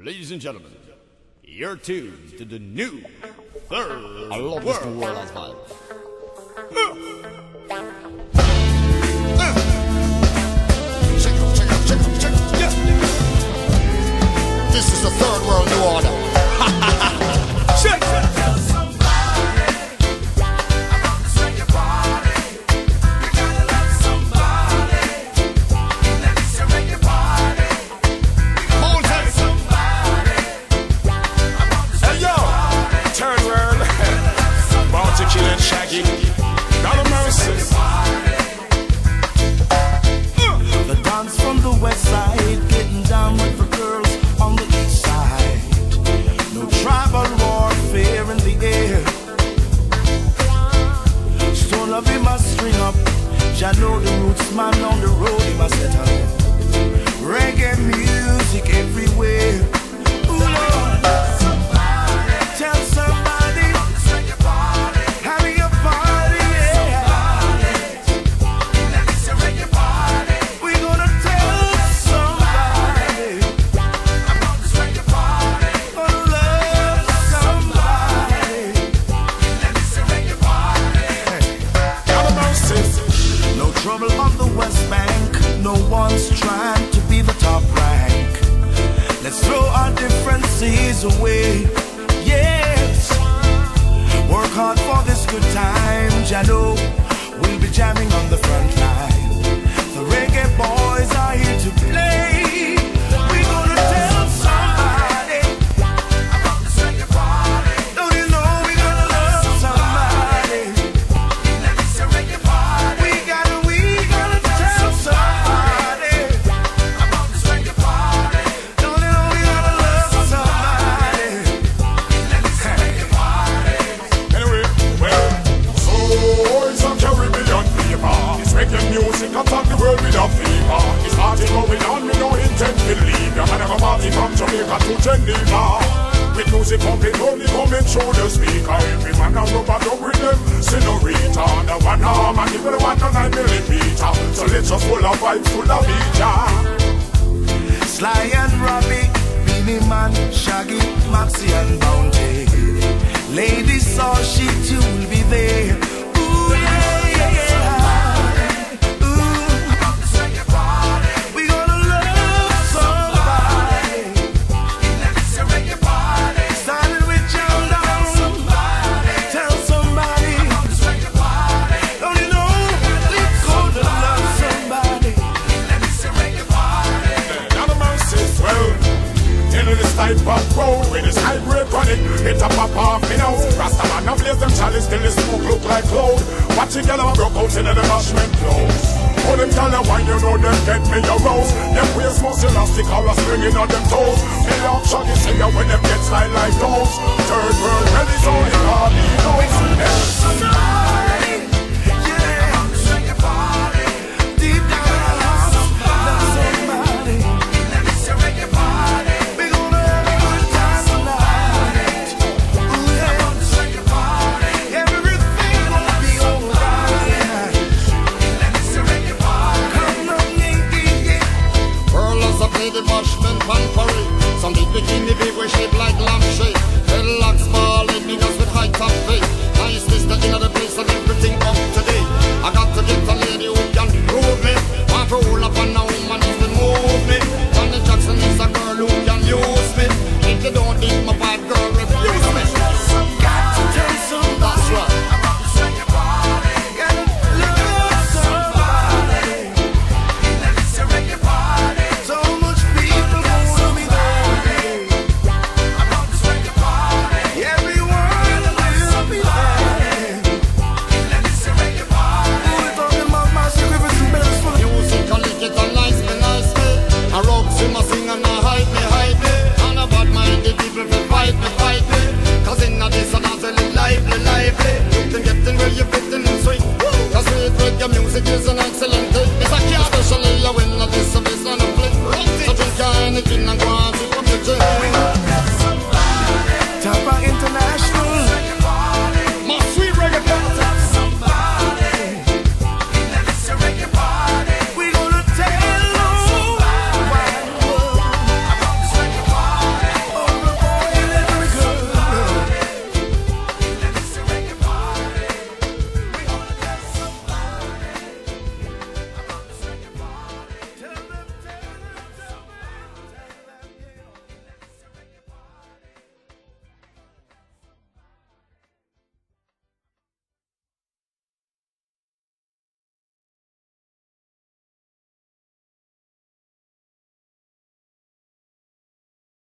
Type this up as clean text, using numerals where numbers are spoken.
Ladies and gentlemen, you're tuned to the new Third I love this new world as well. Check out. Yeah. This is the third world new order. Check. Killing Shaggy, not a mercy. The dance from the west side, getting down with the girls on the east side. No tribal warfare in the air. Stone up, he must string up. Jah know the roots man on the road, he must set up. Reggae music everywhere. Ooh, Lord. Tell somebody. Trouble on the West Bank, no one's trying to be the top rank. Let's throw our differences away, yes. Work hard for this good time, Jano. We'll be jamming on the front line. The reggae boys are here to play. We're gonna tell somebody about this reggae party. Don't you know we're gonna love somebody? Let me say reggae party. We gotta tell somebody about this reggae party. Don't you know we gotta love somebody? Let me say reggae party. Anyway, well, so it's a Caribbean fever. It's reggae music, attack the world with a fever. It's party going on, me no intent to leave. You man have a party from Jamaica to Geneva. With music pumping, only coming through the speaker. Every man a rubber dub with them, senorita. The one arm and give it a 1.9 millimeter. So let's just full of vibes, full of beat, Sly and Robbie, Beanie Man, Shaggy, Maxi and Bounty. Lady saw she too will be there. Ooh, yeah, yeah, yeah. We gonna love somebody. Starting with John Down. Tell somebody. Don't you know we gonna love somebody. Not a mercy, well, in this type of road with this hybrid running, it's a pop off, you know. Rasta man, now blaze them chalice till the smoke look like cloud. Watching yellow broke out in the marshmallow clothes. All them tell why you know them get me a rose. Them waist most elastic or a stringing on them toes. Me love shaggy say ya when them get slide like those. Third world ready so it all be knows. Somebody, yeah. Deep down in our hearts, love somebody. We gonna have a good time tonight. Ooh, yeah. Everything gonna be alright. Come on, yeah. Pearl as a play the marshman pan parade. Some big bikini big way shape